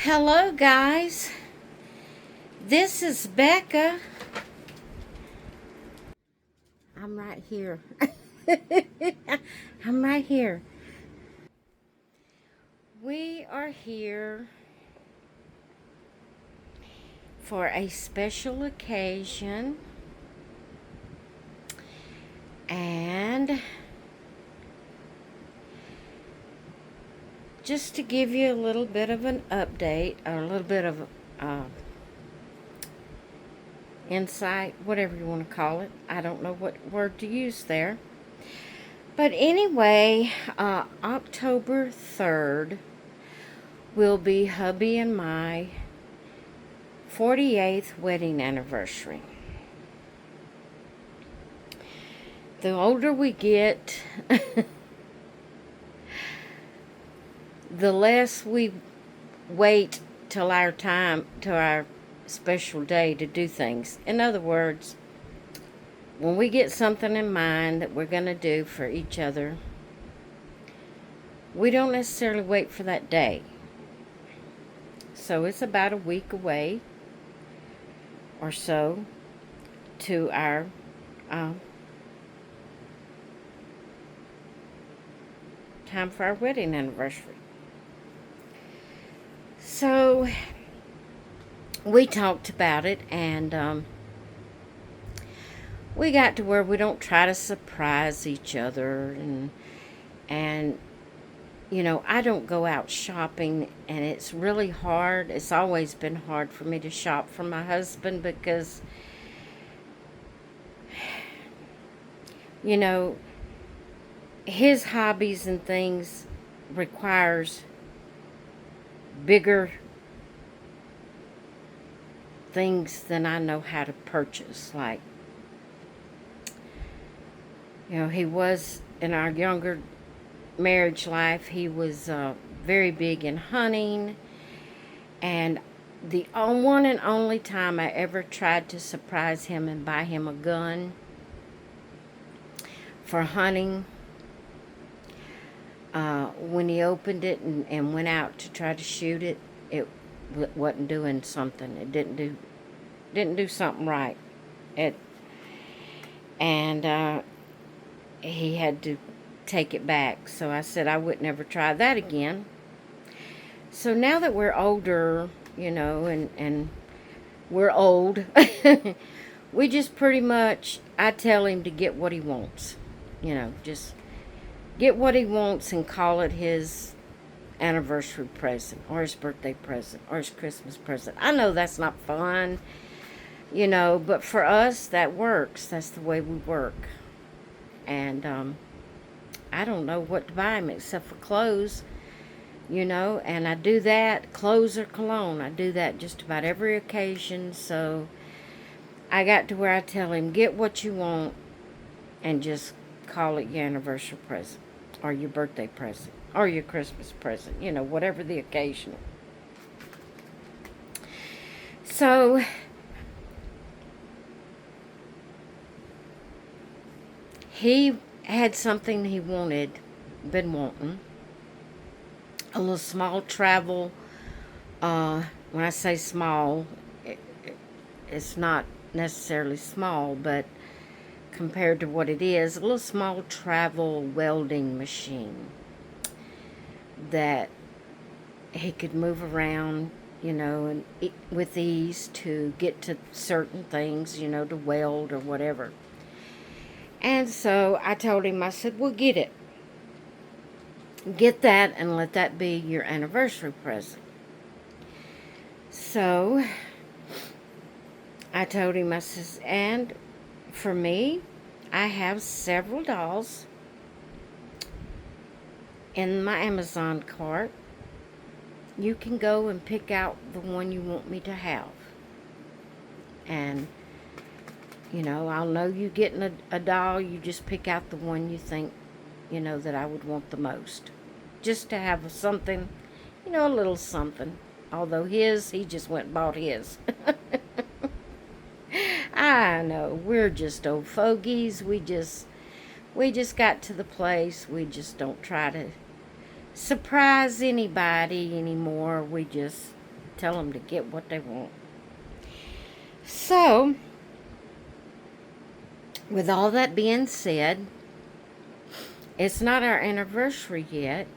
Hello, guys. This is Becca. I'm right here. I'm right here. We are here for a special occasion, and just to give you a little bit of an update, or a little bit of insight, whatever you want to call it. I don't know what word to use there. But anyway, October 3rd will be hubby and my 48th wedding anniversary. The older we get, the less we wait till our time, till our special day to do things. In other words, when we get something in mind that we're going to do for each other, we don't necessarily wait for that day. So it's about a week away or so to our time for our wedding anniversary. So we talked about it, and we got to where we don't try to surprise each other, and you know, I don't go out shopping, and it's really hard. It's always been hard for me to shop for my husband because, you know, his hobbies and things requires bigger things than I know how to purchase. Like, you know, he was, in our younger marriage life, he was very big in hunting, and the one and only time I ever tried to surprise him and buy him a gun for hunting, when he opened it and went out to try to shoot it, it wasn't doing something. It didn't do something right. And he had to take it back. So I said I would never try that again. So now that we're older, you know, and we're old, we just pretty much, I tell him to get what he wants. You know, just get what he wants and call it his anniversary present or his birthday present or his Christmas present. I know that's not fun, you know, but for us that works. That's the way we work. And I don't know what to buy him except for clothes, you know, and I do that, clothes or cologne. I do that just about every occasion. So I got to where I tell him, get what you want and just call it your anniversary present or your birthday present or your Christmas present, you know, whatever the occasion. So he had something he been wanting. A little small travel. When I say small, it's not necessarily small, but compared to what it is, a little small travel welding machine that he could move around, you know, and with ease to get to certain things, you know, to weld or whatever. And so I told him, I said, well, get it. Get that and let that be your anniversary present. So I told him, I says, and for me, I have several dolls in my Amazon cart. You can go and pick out the one you want me to have. And, you know, I'll know you getting a doll. You just pick out the one you think, you know, that I would want the most. Just to have something, you know, a little something. Although he just went and bought his. I know, we're just old fogies. We just got to the place. We just don't try to surprise anybody anymore. We just tell them to get what they want. So, with all that being said, it's not our anniversary yet,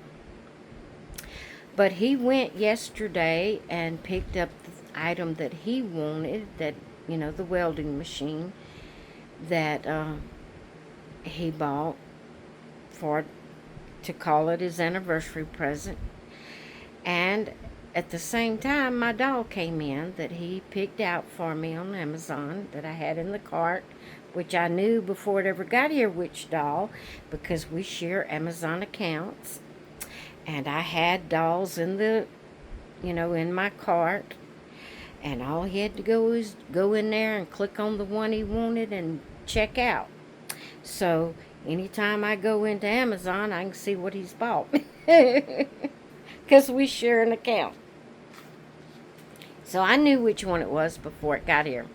but he went yesterday and picked up the item that he wanted, that, the welding machine that he bought to call it his anniversary present. And at the same time, my doll came in that he picked out for me on Amazon that I had in the cart, which I knew before it ever got here which doll, because we share Amazon accounts. And I had dolls in in my cart. And all he had to go was go in there and click on the one he wanted and check out. So anytime I go into Amazon, I can see what he's bought. Because we share an account. So I knew which one it was before it got here.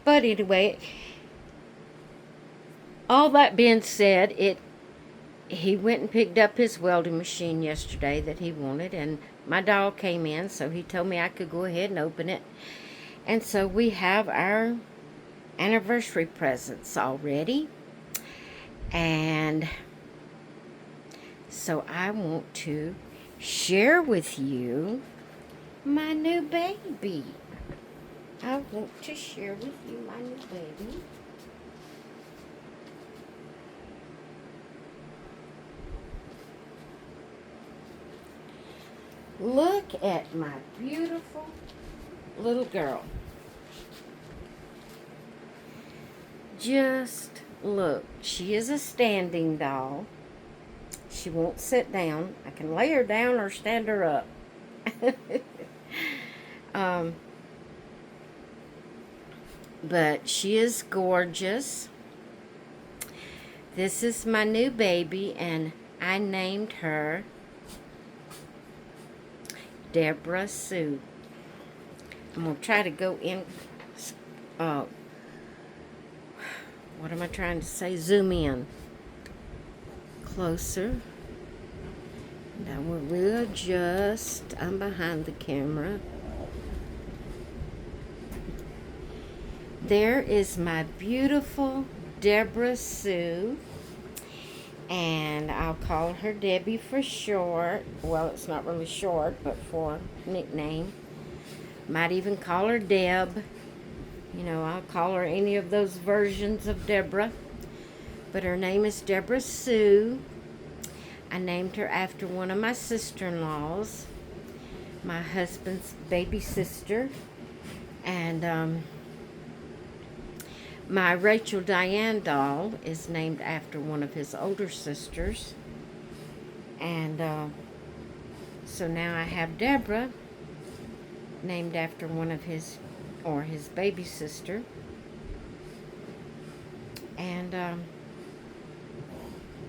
But anyway, all that being said, he went and picked up his welding machine yesterday that he wanted, and my doll came in, so he told me I could go ahead and open it. And so we have our anniversary presents already. And so I want to share with you my new baby. I want to share with you my new baby. Look at my beautiful little girl. Just look. She is a standing doll. She won't sit down. I can lay her down or stand her up. But she is gorgeous. This is my new baby, and I named her Deborah Sue. I'm going to try to go in, what am I trying to say? Zoom in closer. Now we'll adjust. I'm behind the camera. There is my beautiful Deborah Sue. And I'll call her Debbie for short. Well, it's not really short, but for nickname. Might even call her Deb. I'll call her any of those versions of Deborah. But her name is Deborah Sue. I named her after one of my sister-in-laws, my husband's baby sister. And my Rachel Diane doll is named after one of his older sisters. And so now I have Deborah named after one of his baby sister. And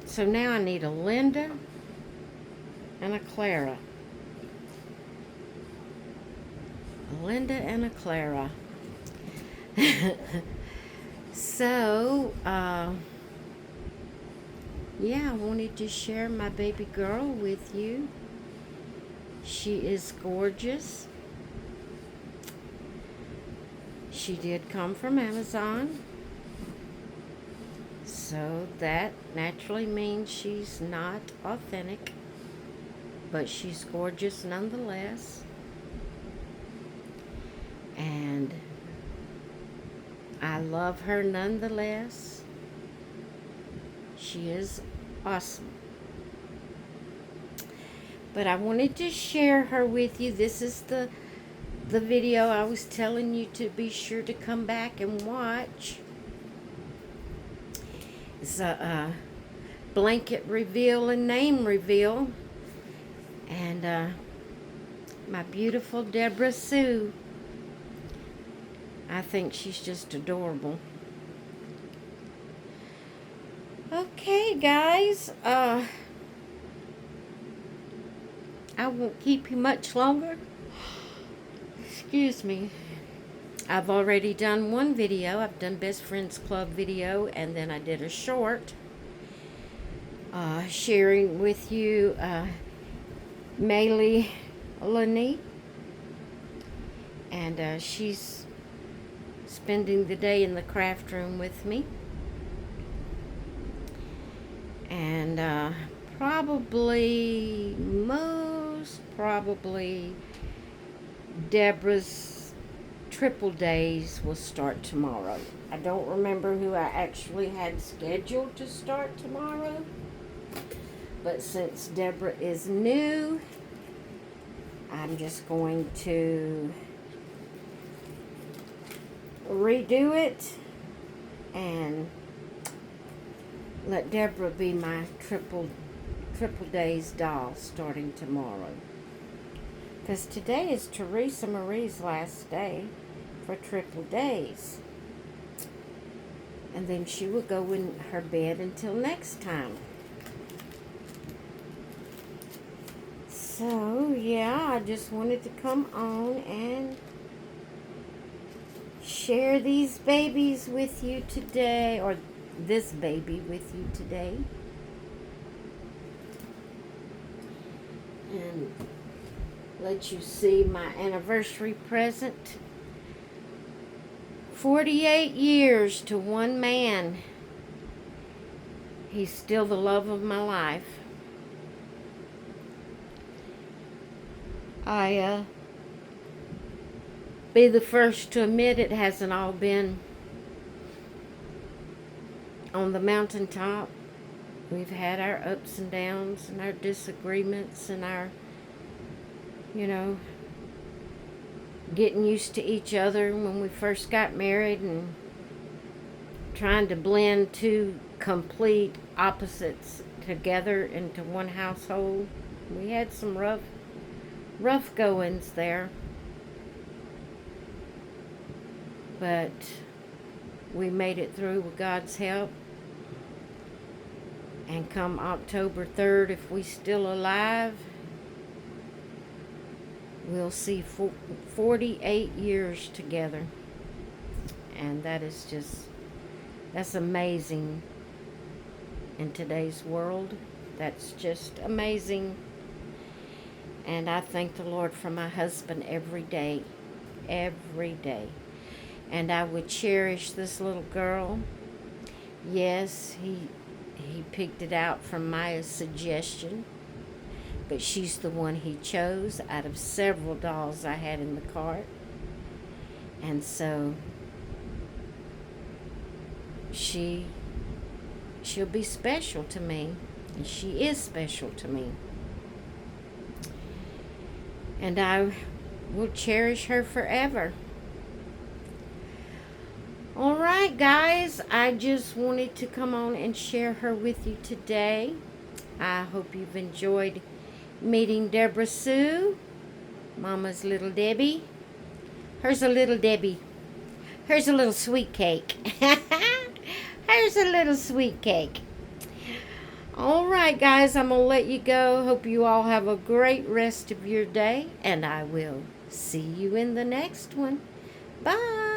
so now I need a Linda and a Clara. A Linda and a Clara. So, yeah, I wanted to share my baby girl with you. She is gorgeous. She did come from Amazon. So that naturally means she's not authentic, but she's gorgeous nonetheless. And I love her nonetheless. She is awesome. But I wanted to share her with you. This is the video I was telling you to be sure to come back and watch. It's a blanket reveal and name reveal. And my beautiful Deborah Sue. I think she's just adorable. Okay, guys. I won't keep you much longer. Excuse me. I've already done one video. I've done Best Friends Club video, and then I did a short sharing with you Maylee Lani And she's spending the day in the craft room with me. And most probably, Deborah's triple days will start tomorrow. I don't remember who I actually had scheduled to start tomorrow, but since Deborah is new, I'm just going to redo it and let Deborah be my triple days doll starting tomorrow. Because today is Teresa Marie's last day for triple days. And then she will go in her bed until next time. So, yeah, I just wanted to come on and share these babies with you today, or this baby with you today. And let you see my anniversary present. 48 years to one man. He's still the love of my life. I be the first to admit it hasn't all been on the mountaintop. We've had our ups and downs and our disagreements and our, getting used to each other when we first got married and trying to blend two complete opposites together into one household. We had some rough goings there. But we made it through with God's help. And come October 3rd, if we're still alive, we'll see 48 years together. And that's amazing in today's world. That's just amazing. And I thank the Lord for my husband every day. Every day. And I would cherish this little girl. Yes, he picked it out from Maya's suggestion. But she's the one he chose out of several dolls I had in the cart. And so she'll be special to me. And she is special to me. And I will cherish her forever. All right, guys. I just wanted to come on and share her with you today. I hope you've enjoyed meeting Deborah Sue, Mama's little Debbie. Here's a little Debbie. Here's a little sweet cake. Here's a little sweet cake. All right, guys, I'm going to let you go. Hope you all have a great rest of your day, and I will see you in the next one. Bye.